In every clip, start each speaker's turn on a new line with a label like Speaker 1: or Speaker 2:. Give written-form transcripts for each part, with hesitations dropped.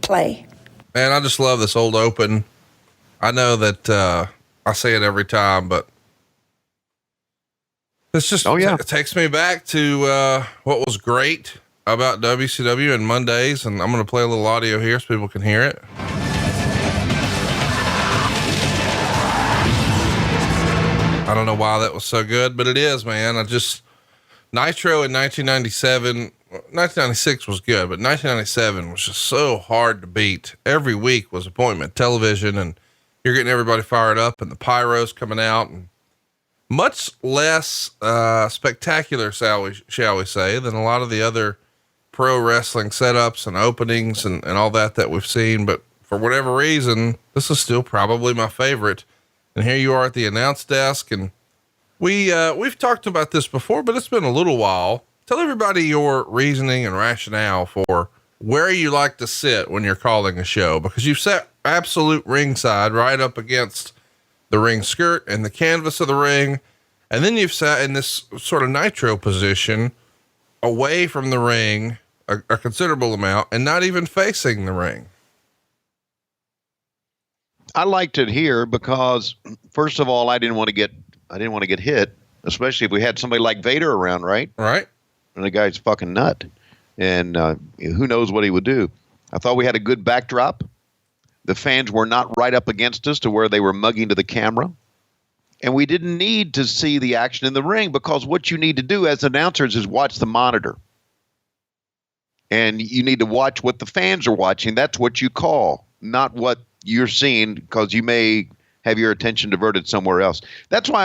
Speaker 1: play.
Speaker 2: Man, I just love this old open. I know that I say it every time, but it's just, it takes me back to what was great about WCW and Mondays. And I'm going to play a little audio here so people can hear it. I don't know why that was so good, but it is, man. Nitro in 1997, 1996 was good, but 1997 was just so hard to beat. Every week was appointment television, and you're getting everybody fired up, and the pyros coming out, and much less spectacular, shall we say, than a lot of the other pro wrestling setups and openings and all that we've seen. But for whatever reason, this is still probably my favorite. And here you are at the announce desk, and we've talked about this before, but it's been a little while. Tell everybody your reasoning and rationale for where you like to sit when you're calling a show, because you've sat absolute ringside right up against the ring skirt and the canvas of the ring. And then you've sat in this sort of Nitro position away from the ring a considerable amount and not even facing the ring.
Speaker 3: I liked it here because, first of all, I didn't want to get hit, especially if we had somebody like Vader around, right?
Speaker 2: Right.
Speaker 3: And the guy's fucking nut, and who knows what he would do. I thought we had a good backdrop. The fans were not right up against us to where they were mugging to the camera, and we didn't need to see the action in the ring, because what you need to do as announcers is watch the monitor, and you need to watch what the fans are watching. That's what you call, not what you're seeing, because you may have your attention diverted somewhere else. That's why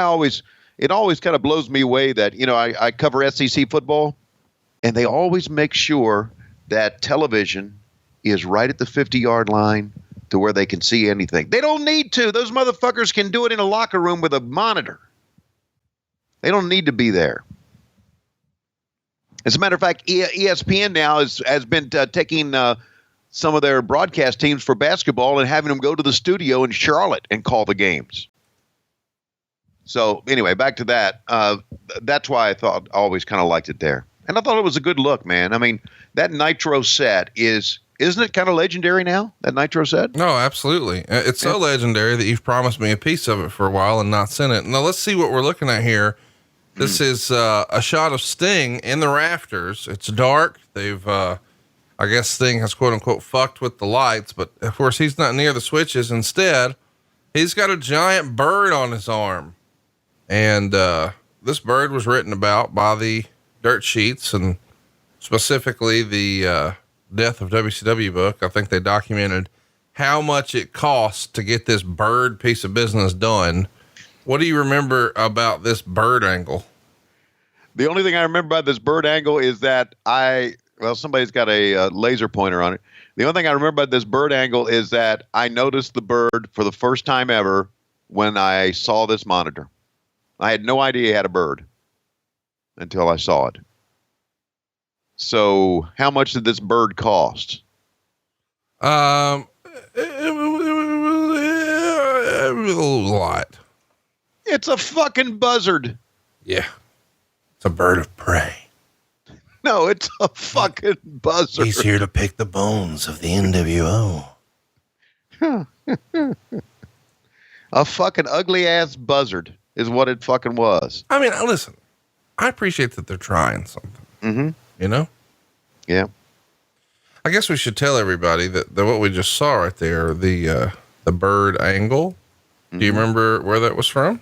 Speaker 3: it always kind of blows me away that, I cover SEC football, and they always make sure that television is right at the 50-yard line to where they can see anything. They don't need to. Those motherfuckers can do it in a locker room with a monitor. They don't need to be there. As a matter of fact, ESPN now has been taking some of their broadcast teams for basketball and having them go to the studio in Charlotte and call the games. So anyway, back to that. That's why I always kind of liked it there. And I thought it was a good look, man. I mean, that Nitro set isn't it kind of legendary now, that Nitro set?
Speaker 2: No, absolutely. It's so legendary that you've promised me a piece of it for a while and not sent it. Now let's see what we're looking at here. This is a shot of Sting in the rafters. It's dark. They've, I guess Sting has quote unquote fucked with the lights, but of course he's not near the switches. Instead, he's got a giant bird on his arm. And, this bird was written about by the dirt sheets, and specifically the, Death of WCW book. I think they documented how much it costs to get this bird piece of business done. What do you remember about this bird angle?
Speaker 3: The only thing I remember about this bird angle is that somebody's got a laser pointer on it. The only thing I remember about this bird angle is that I noticed the bird for the first time ever when I saw this monitor. I had no idea he had a bird until I saw it. So how much did this bird cost?
Speaker 2: It was a lot.
Speaker 3: It's a fucking buzzard.
Speaker 2: Yeah. It's a bird of prey.
Speaker 3: No, it's a fucking buzzard.
Speaker 2: He's here to pick the bones of the NWO.
Speaker 3: A fucking ugly ass buzzard is what it fucking was.
Speaker 2: I mean, listen, I appreciate that they're trying something.
Speaker 3: Mm-hmm.
Speaker 2: You know?
Speaker 3: Yeah.
Speaker 2: I guess we should tell everybody that what we just saw right there, the bird angle. Mm-hmm. Do you remember where that was from?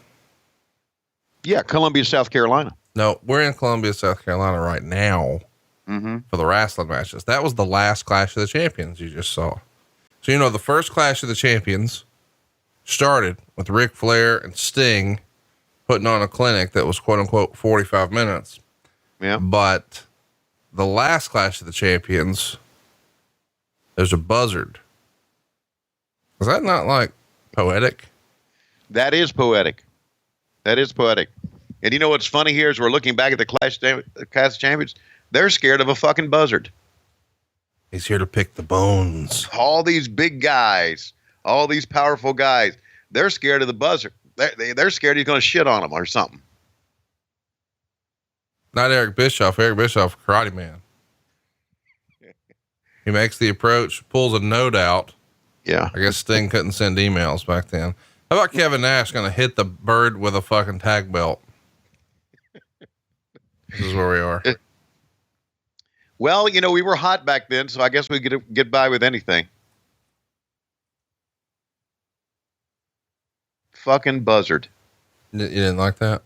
Speaker 3: Yeah. Columbia, South Carolina.
Speaker 2: No, we're in Columbia, South Carolina right now for the wrestling matches. That was the last Clash of the Champions you just saw. So, the first Clash of the Champions started with Ric Flair and Sting putting on a clinic that was quote unquote 45 minutes.
Speaker 3: Yeah.
Speaker 2: But the last Clash of the Champions, there's a buzzard. Is that not like poetic?
Speaker 3: That is poetic. That is poetic. And you know what's funny here is we're looking back at the Clash of Champions. They're scared of a fucking buzzard.
Speaker 2: He's here to pick the bones.
Speaker 3: All these big guys, all these powerful guys, they're scared of the buzzard. They're scared he's going to shit on them or something.
Speaker 2: Not Eric Bischoff. Eric Bischoff, Karate Man. He makes the approach, pulls a note out.
Speaker 3: Yeah.
Speaker 2: I guess Sting couldn't send emails back then. How about Kevin Nash going to hit the bird with a fucking tag belt? This is where we are.
Speaker 3: Well, we were hot back then, so I guess we could get by with anything. Fucking buzzard.
Speaker 2: You didn't like that?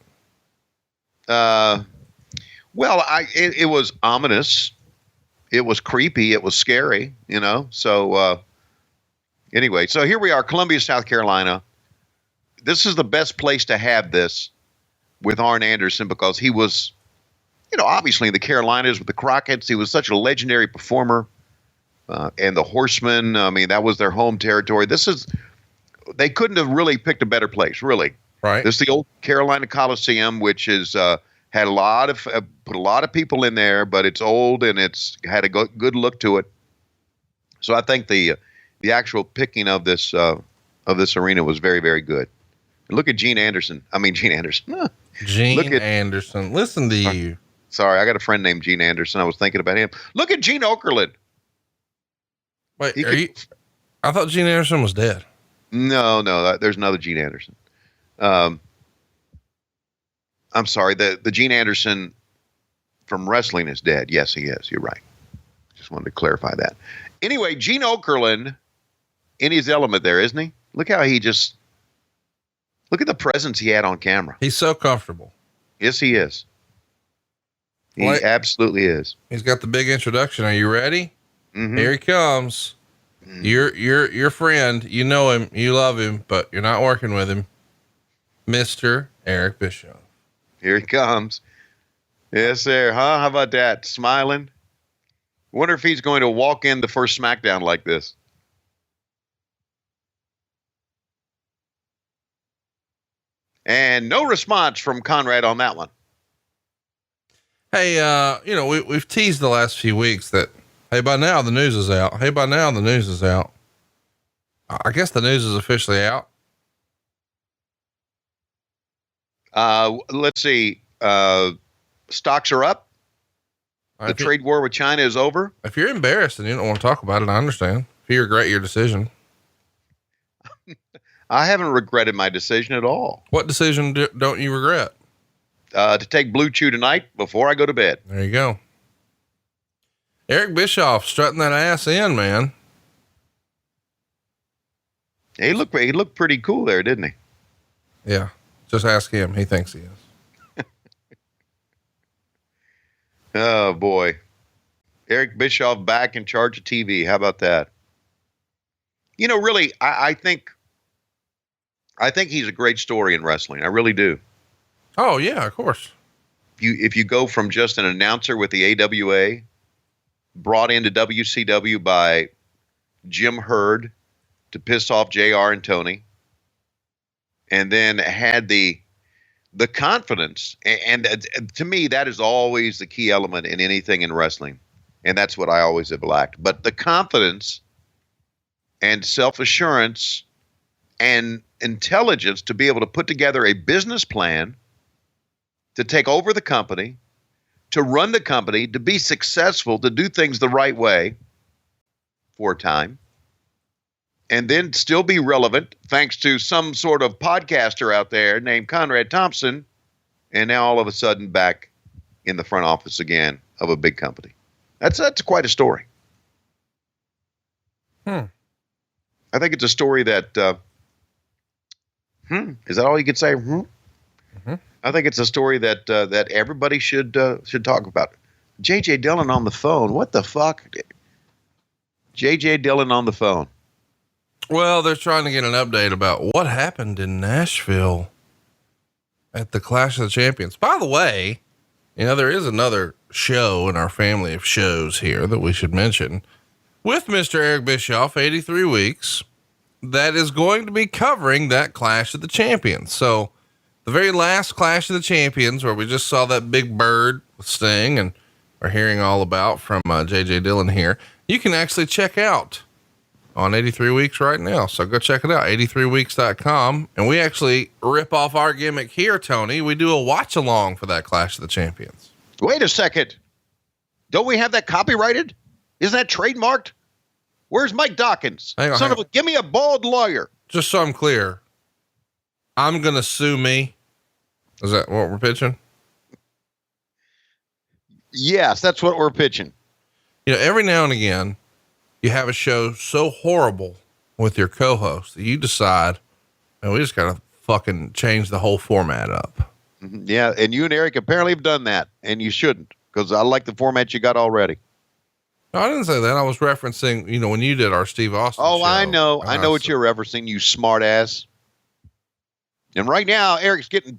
Speaker 3: Well, it was ominous. It was creepy. It was scary, So, anyway, so here we are, Columbia, South Carolina. This is the best place to have this with Arn Anderson because he was, obviously in the Carolinas with the Crockett's. He was such a legendary performer. And the Horsemen, I mean, that was their home territory. They couldn't have really picked a better place, really.
Speaker 2: Right.
Speaker 3: This is the old Carolina Coliseum, which is had put a lot of people in there, but it's old and it's had a good look to it. So I think the actual picking of this arena was very, very good. And look at Gene Anderson. Gene Anderson.
Speaker 2: Gene Anderson. Listen to you.
Speaker 3: Sorry, I got a friend named Gene Anderson. I was thinking about him. Look at Gene Okerlund.
Speaker 2: Wait, I thought Gene Anderson was dead.
Speaker 3: No, there's another Gene Anderson. I'm sorry, the Gene Anderson from wrestling is dead. Yes, he is. You're right. Just wanted to clarify that. Anyway, Gene Okerlund in his element there, isn't he? Look at the presence he had on camera.
Speaker 2: He's so comfortable.
Speaker 3: Yes, he is. He absolutely is.
Speaker 2: He's got the big introduction. Are you ready?
Speaker 3: Mm-hmm.
Speaker 2: Here he comes. Your friend, you know him, you love him, but you're not working with him. Mr. Eric Bischoff.
Speaker 3: Here he comes. Yes, sir. Huh? How about that? Smiling. Wonder if he's going to walk in the first SmackDown like this. And no response from Conrad on that one.
Speaker 2: Hey, we've teased the last few weeks that, hey, by now the news is out. I guess the news is officially out.
Speaker 3: Let's see. Stocks are up. The trade war with China is over.
Speaker 2: If you're embarrassed and you don't want to talk about it, I understand. If you regret your decision.
Speaker 3: I haven't regretted my decision at all.
Speaker 2: What decision don't you regret?
Speaker 3: To take Blue Chew tonight before I go to bed.
Speaker 2: There you go. Eric Bischoff strutting that ass in, man.
Speaker 3: He looked pretty cool there, didn't he?
Speaker 2: Yeah. Just ask him. He thinks he is.
Speaker 3: Oh boy. Eric Bischoff back in charge of TV. How about that? Really, I think he's a great story in wrestling. I really do.
Speaker 2: Oh yeah, of course.
Speaker 3: If you go from just an announcer with the AWA, brought into WCW by Jim Herd to piss off JR and Tony, and then had the confidence, and to me, that is always the key element in anything in wrestling. And that's what I always have lacked. But the confidence and self-assurance and intelligence to be able to put together a business plan to take over the company, to run the company, to be successful, to do things the right way for a time, and then still be relevant thanks to some sort of podcaster out there named Conrad Thompson, and now all of a sudden back in the front office again of a big company. That's quite a story. I think it's a story that, is that all you could say?
Speaker 2: Mm-hmm.
Speaker 3: I think it's a story that everybody should talk about. J.J. Dillon on the phone. What the fuck? J.J. Dillon on the phone.
Speaker 2: Well, they're trying to get an update about what happened in Nashville at the Clash of the Champions. By the way, there is another show in our family of shows here that we should mention with Mr. Eric Bischoff, 83 Weeks, that is going to be covering that Clash of the Champions. So the very last Clash of the Champions, where we just saw that big bird with Sting and are hearing all about from J.J. Dillon here, you can actually check out on 83 Weeks right now. So go check it out, 83weeks.com. And we actually rip off our gimmick here, Tony. We do a watch along for that Clash of the Champions.
Speaker 3: Wait a second. Don't we have that copyrighted? Isn't that trademarked? Where's Mike Dawkins?
Speaker 2: Hang on,
Speaker 3: Son of a, give me a bald lawyer.
Speaker 2: Just so I'm clear, I'm going to sue me. Is that what we're pitching?
Speaker 3: Yes, that's what we're pitching.
Speaker 2: You know, every now and again, you have a show so horrible with your co-host that you decide, man, we just got to fucking change the whole format up.
Speaker 3: Yeah, and you and Eric apparently have done that, and you shouldn't, because I like the format you got already.
Speaker 2: No, I didn't say that. I was referencing, you know, when you did our Steve Austin show.
Speaker 3: I know what you're referencing, you smart ass. And right now, Eric's getting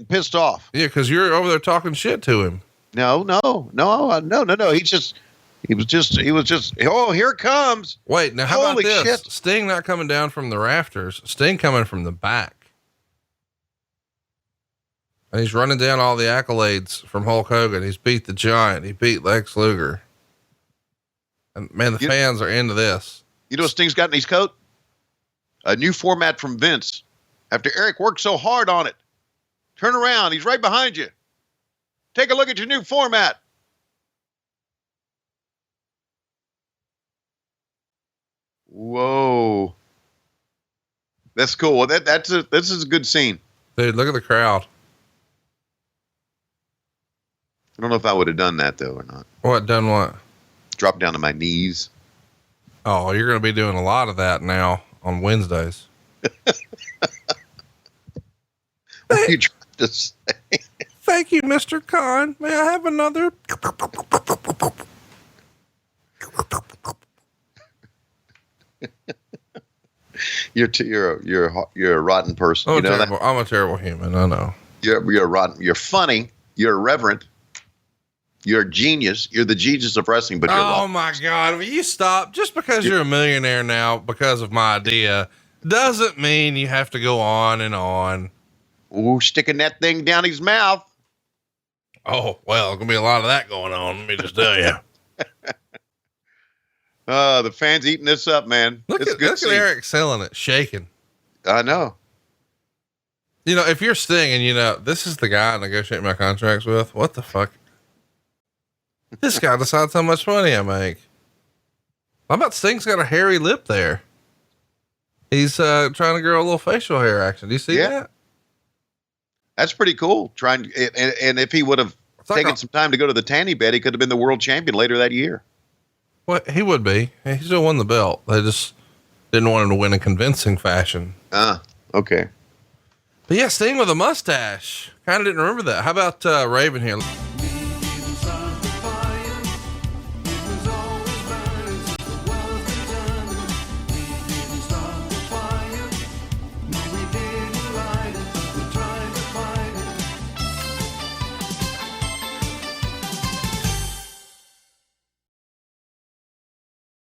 Speaker 3: pissed off.
Speaker 2: Yeah, because you're over there talking shit to him.
Speaker 3: No. He was just. Oh, here it comes.
Speaker 2: Wait, now how
Speaker 3: Holy
Speaker 2: about this?
Speaker 3: shit.
Speaker 2: Sting not coming down from the rafters. Sting coming from the back. And he's running down all the accolades from Hulk Hogan. He's beat the Giant. He beat Lex Luger. And man, the fans are into this.
Speaker 3: You know what Sting's got in his coat? A new format from Vince. After Eric worked so hard on it. Turn around. He's right behind you. Take a look at your new format. Whoa. That's cool. This is a good scene.
Speaker 2: Dude, look at the crowd.
Speaker 3: I don't know if I would have done that though or not.
Speaker 2: What, done what?
Speaker 3: Drop down to my knees.
Speaker 2: Oh, you're going to be doing a lot of that now on Wednesdays.
Speaker 3: What are you trying to say?
Speaker 2: Thank you, Mr. Khan. May I have another?
Speaker 3: You're a rotten person.
Speaker 2: I'm,
Speaker 3: you know
Speaker 2: terrible, I'm a terrible human. I know.
Speaker 3: You're rotten. You're funny. You're irreverent. You're a genius. You're the genius of wrestling, but you're wrong.
Speaker 2: Oh my God. Will you stop? Just because you're a millionaire now because of my idea doesn't mean you have to go on and on.
Speaker 3: Ooh, sticking that thing down his mouth.
Speaker 2: Oh, well, there's gonna be a lot of that going on. Let me just tell you.
Speaker 3: The fans eating this up, man.
Speaker 2: Look at Eric selling it, shaking.
Speaker 3: I know.
Speaker 2: You know, if you're Sting and you know, this is the guy I negotiate my contracts with, what the fuck? This guy decides how much money I make. I bet Sting's got a hairy lip there. He's trying to grow a little facial hair action. Do you see that?
Speaker 3: That's pretty cool. And if he would have taken some time to go to the tanning bed, he could have been the world champion later that year.
Speaker 2: Well, he would be. He still won the belt. They just didn't want him to win in convincing fashion.
Speaker 3: Okay.
Speaker 2: But yeah, Sting with a mustache. Kind of didn't remember that. How about Raven here?